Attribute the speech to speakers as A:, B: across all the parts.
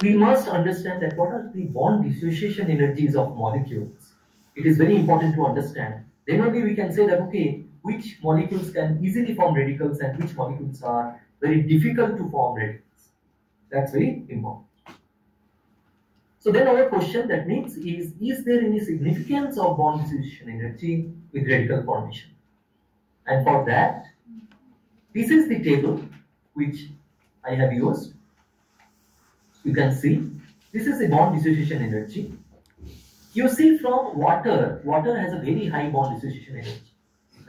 A: we must understand that what are the bond dissociation energies of molecules. It is very important to understand. Then only we can say that, okay, which molecules can easily form radicals and which molecules are very difficult to form radicals. That's very important. So then our question that means is there any significance of bond dissociation energy with radical formation? And for that, this is the table which I have used. You can see this is the bond dissociation energy. You see from water has a very high bond dissociation energy,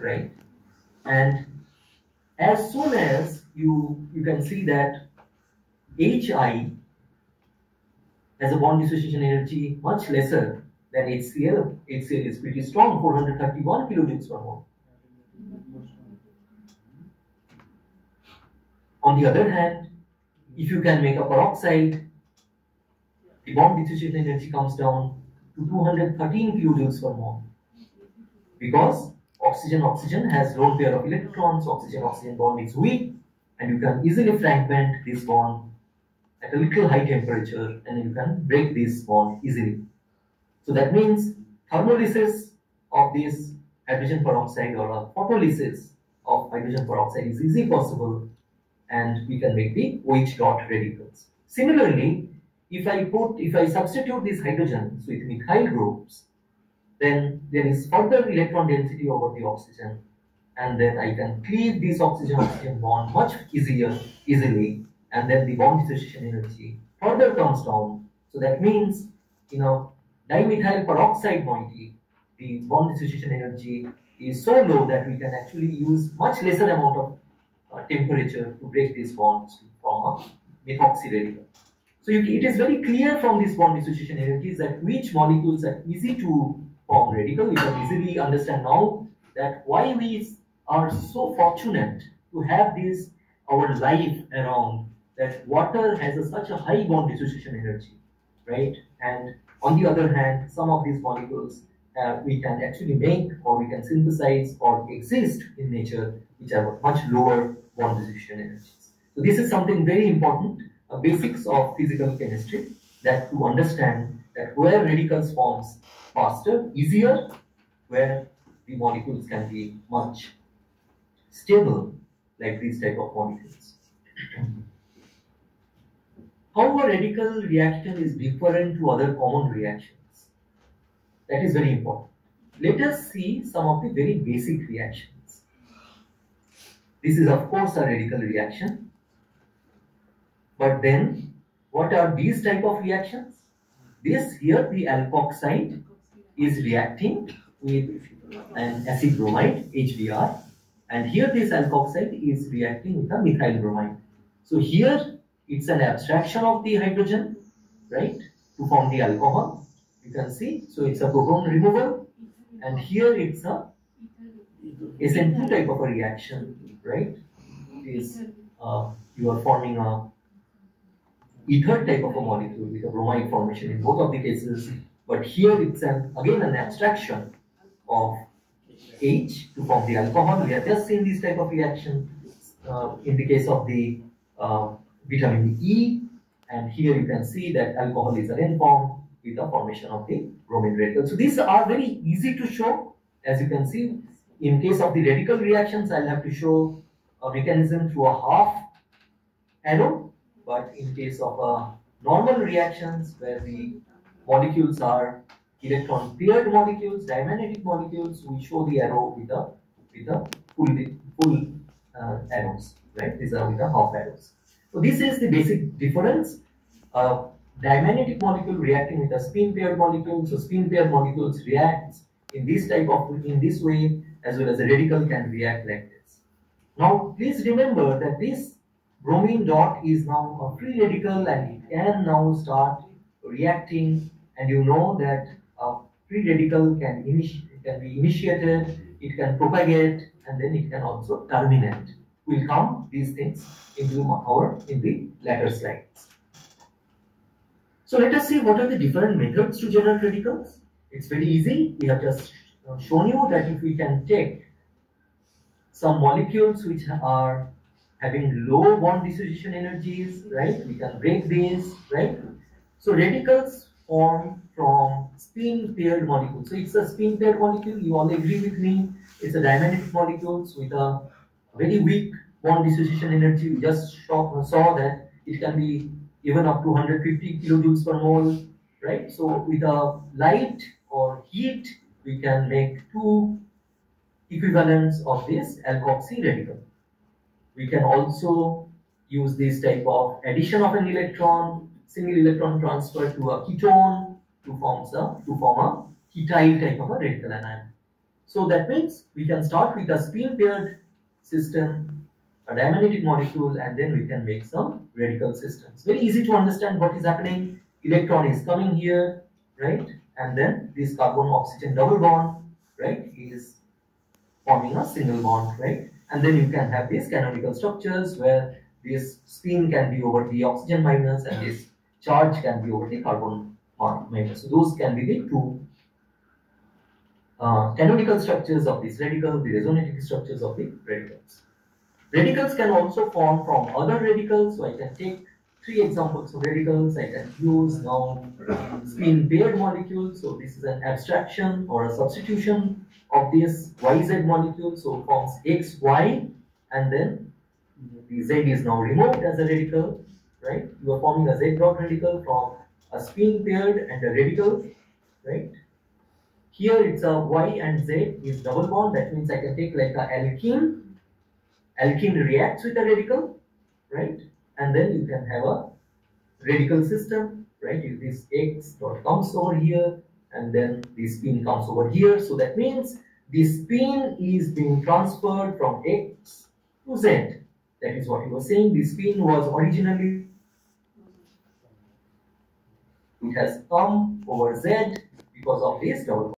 A: right? And as soon as you can see that HI has a bond dissociation energy much lesser than HCl. HCl is pretty strong, 431 kilojoules per mole. On the other hand, if you can make a peroxide, the bond dissociation energy comes down to 213 kilojoules per mole, because oxygen has lone pair of electrons, oxygen bond is weak, and you can easily fragment this bond at a little high temperature, and you can break this bond easily. So that means thermolysis of this hydrogen peroxide or a photolysis of hydrogen peroxide is easily possible, and we can make the OH dot radicals. Similarly, if I substitute this hydrogen with methyl groups, then there is further electron density over the oxygen, and then I can cleave this oxygen bond much easily, and then the bond dissociation energy further comes down. So that means, dimethyl peroxide moiety, the bond dissociation energy is so low that we can actually use much lesser amount of temperature to break these bonds from a methoxy radical. So it is very clear from these bond dissociation energies that which molecules are easy to form radical. We can easily understand now that why we are so fortunate to have this our life around, that water has such a high bond dissociation energy, right? And on the other hand, some of these molecules we can actually make, or we can synthesize or exist in nature, which have much lower bond dissociation energies. So this is something very important, basics of physical chemistry, that to understand that where radicals forms faster, easier, where the molecules can be much stable, like these type of molecules. How a radical reaction is different to other common reactions. That is very important. Let us see some of the very basic reactions. This is of course a radical reaction. But then, what are these type of reactions? This here, the alkoxide is reacting with an acid bromide, HBr, and here this alkoxide is reacting with a methyl bromide. So here it's an abstraction of the hydrogen, right, to form the alcohol. You can see, so it's a proton removal, and here it's a SN2 type of a reaction, right? Is you are forming a ether type of a molecule with a bromide formation in both of the cases, but here it's again an abstraction of H to form the alcohol. We have just seen this type of reaction in the case of the vitamin E, and here you can see that alcohol is again formed with the formation of the bromine radical. So these are very easy to show. As you can see, in case of the radical reactions, I'll have to show a mechanism through a half arrow, but in case of normal reactions where the molecules are electron paired molecules, dimagnetic molecules, we show the arrow with the full arrows, right? These are with the half arrows. So this is the basic difference. Dimagnetic molecule reacting with a spin paired molecule. So spin paired molecules reacts in this way, as well as a radical can react like this. Now please remember that this bromine dot is now a free radical, and it can now start reacting, and you know that a free radical can be initiated, it can propagate, and then it can also terminate. We'll come these things in the later slides. So let us see what are the different methods to generate radicals. It's very easy. We have just shown you that if we can take some molecules which are having low bond dissociation energies, right? We can break these, right? So radicals form from spin paired molecules. So it's a spin paired molecule. You all agree with me? It's a dimagnetic molecules with a very weak bond dissociation energy. We just saw that it can be even up to 150 kilojoules per mole, right? So with a light or heat, we can make two equivalents of this alkoxy radical. We can also use this type of addition of an electron, single electron transfer to a ketone to form a ketyl type of a radical anion. So that means we can start with a spin paired system, a dimagnetic molecule, and then we can make some radical systems. Very easy to understand what is happening. Electron is coming here, right? And then this carbon oxygen double bond, right, is forming a single bond, right? And then you can have these canonical structures where this spin can be over the oxygen minus and this charge can be over the carbon minus. So those can be the two canonical structures of this radical, the resonating structures of the radicals. Radicals can also form from other radicals. So I can take three examples of radicals. I can use now spin paired molecules. So this is an abstraction or a substitution of this YZ molecule. So forms XY, and then the Z is now removed as a radical, right? You are forming a Z dot radical from a spin paired and a radical, right? Here it's a Y and Z is double bond. That means I can take like a alkene. Alkene reacts with a radical, right? And then you can have a radical system, right? If this X dot comes over here, and then the spin comes over here. So that means the spin is being transferred from X to Z. That is what you were saying. The spin was originally, it has come over Z because of this double bond.